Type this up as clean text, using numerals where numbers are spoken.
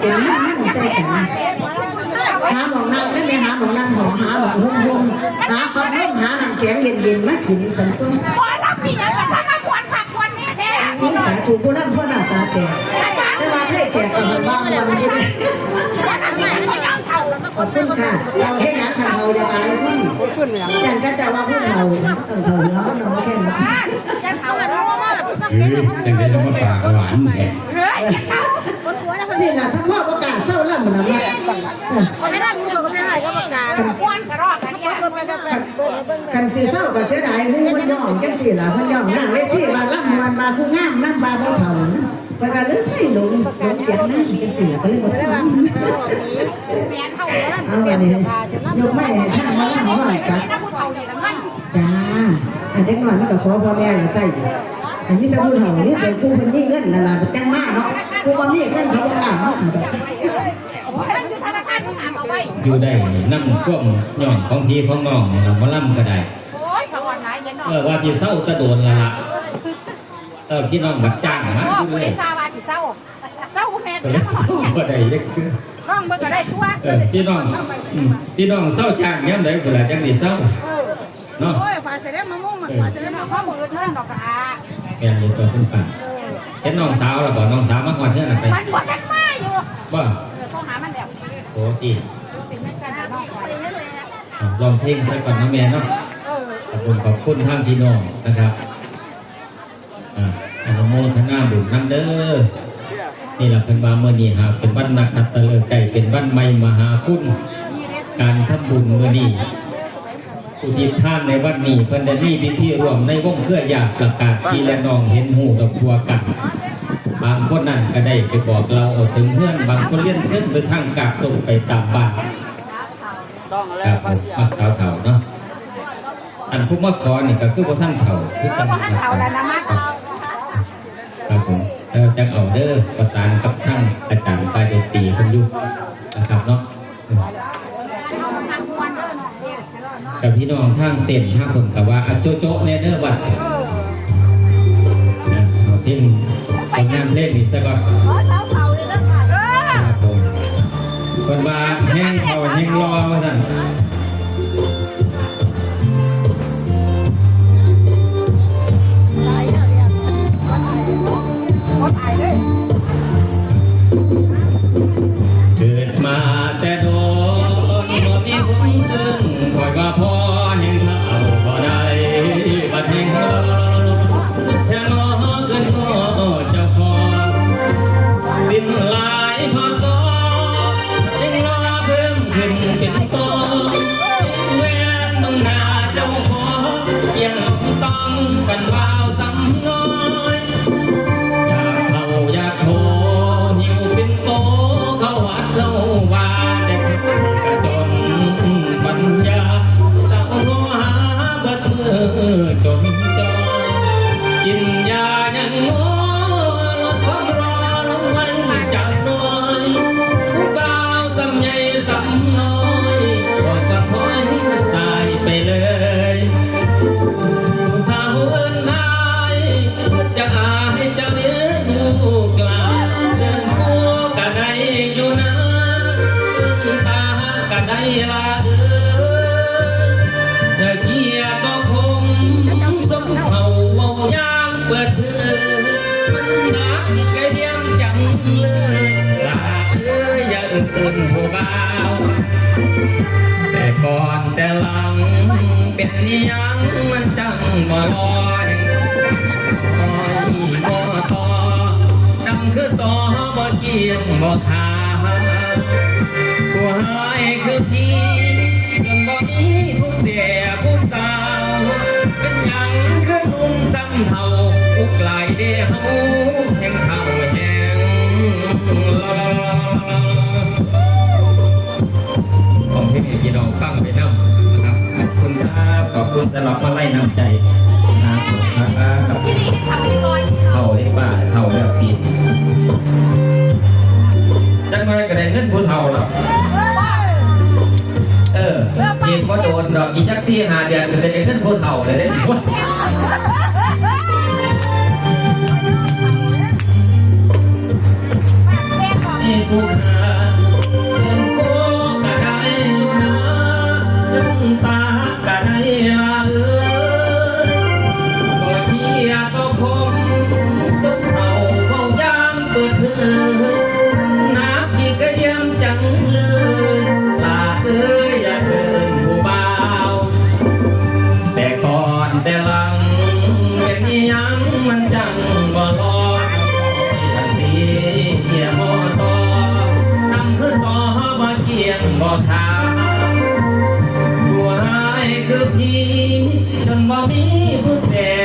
เป็นนั่งใจกันหาหมองนั่งได้ไหมหาหมองนั่งหอหาหมองหุ่มหาความร่มหาหนังแข็งเย็นๆมากินสันตุ้งพอรับพี่ยังมาทำมาควนผักควนนี่แท้คุณสายถูกผู้นั่นผู้หน้าตาแก่ได้มาให้แก่กับบ้านวันนี้ขอบคุณค่ะเราให้นักทางเราจะตายคุณยันก็จะว่าผู้เราต้องเท่าแล้วก็น้องแค่นั้นแต่เป็นน้ำปลาหวานนี่แหละทั้งพ่อประกาศเศร้าแล้วเหมือนกันกันสีเศร้ากับเสียดายหูมันย่องกันสิล่ะมันย่องนั่งเวทีมาล่ำมวนมาผู้งามนั่งบาบ่เท่าไปกันเลยให้หลงเสียงนั่งกันสิล่ะก็เลยบอกเศร้าเอาอย่างนี้ยกไม่ให้ท่านมาล่ำหน่อยจ้ะจ้าเด็กน้อยมันก็ขอพ่อแม่ใส่อันนี้ถ้าผู้เฒ่านี่เป็นผู้คนนี้เงินนั่นแหละจังมากเนาะผู้บ่มีเงินเขาบ่กล้าเนาะอยู่ได้น้ำท่วมย่องของพี่ของน้องเราบ่ล่ำก็ได้ว่าที่เศร้าตะโดนละพี่น้องบัดจ้างมาอยู่เลยเศร้าแน่ก็เลยเศร้าก็ได้ยังคือน้องมันก็ได้ตัวพี่น้องเศร้าจ้างย้ำได้เวลาจังดีเศร้าเนาะโอ้ยพาเสร็จแล้วมะม่วงมันพาเสร็จแล้วมะม่วงมือเท่านั้นดอกค่ะแกอยู่ตัวขึ้นป่าเห็นน้องสาวแล้วบอกน้องสาวมาก่อนเท่านั้นไปมันบวชกันมาอยู่ว่าเขาหามันแล้วโอ้จีลองเพลงสักก่อนนะแม่เนาะขอบคุณทางพี่น้องนะครับอนุโมทนาบุญนั่งเด้อนี่แหละเป็นบาเมื่อนี้หากเป็นวันนักขัตฤกษ์ใจเป็นวันใหม่มหาคุณการทำบุญเมื่อนี้อุทิศทานในวันนี้เพิ่นได้มีพิธีร่วมในวงเครือญาติประกาศพี่และน้องเห็นหูดอกบัวกันบางคนนั่นก็ได้ไปบอกเราเอาถึงเพื่อนบางคนเลี้ยนเพื่อนไปทางกากตรงไปตามบ้านครับมักสาวเถ่าเนาะอันผู้มาขอนี่ก็คือพระท่านเถ่าคือท่านเถ่าแล้วนะมักครับผมเราจะเอาเด้อประสานกับท่านอาจารย์ปาเดตีคนยุนะครับเนาะกับพี่น้องทางเต็มทางคนกับว่าโจ๊ะเนี่ยเด้อบัดเอาเพลงผลงานเพลงนี่ซะก่อนครับผมคนว่าแห้งเขาแห้งรอมาสั่นเกิดมาแต่โดนบ่มีคนอื่นคอยว่าพ่อแห่งเท่าบ่ได้บัดแห่งเขาแค่น้อเกินพ่อเจ้าของสิ้นลายพอสอยังรอเพิ่มขึ้นเป็นโตแว่นมึงหน้าเจ้าของยังต้องกันบ่าวซ้ำน้อยอยากเข้าอยากโหหิวเป็นโตเข้าวัดเข้าว่าแต่กระจนปัญญาสาวหัวหาบัดมือจนจอกินยายังงอลดความรอลงมันจากน้อยผู้บ่าวสำใหญ่สำน้อยบอกว่าถอยสายไปเลยผู้สาวเอิ้นนายจะอายจะเลี้ยงอยู่กลางเดินคู่กะได้อยู่นะตากะได้ละอย่าเกียดก็คงสมเขาเว้ายางเปิดเผยมันนักไกลเดียมจังเลยลาอย่าเอิ้นผู้บ่าวแต่ก่อนแต่หลังเป็นยังมันจังบ่ลอยบ่ต่อดำคือต่อบ่เกียงบ่ทาผู้หายคือพี่จนบ่มีผู้เสียผู้สาวเป็นยังคือนุ่มซ้ำเท่าอุกไหลเดียวแห่งเท่าแห่งของที่พี่น้องฟังไปนำนะครับขอบคุณครับขอบคุณสำหรับมาไล่น้ำใจนะครับเท่าได้ป่าเท่าแล้วปีจังไงก็ได้เงินผู้เท่าหรอกอีกก็โดนดอกอีจักซี่หาเดือนจะได้เงินผู้เท่าเลยได้นี่ ผู้ค้าเงินโคกะได้อยู่นะเงินตากะได้ละบ่เที่ยก็คงจนเอาเว้ายามเปิดเผยน้ำพี่ก็เยี่ยมจังเลยลาเอ้ยอย่าเชิญผู้บ่าวแต่ก่อนแต่หลังเป็นอิหยังมันจังบ่รอดทันทีเหี่ยหอต่อทำคือต่อบ่เกี่ยงบ่ทาตัวหายคือพี่จนบ่มีผู้แทน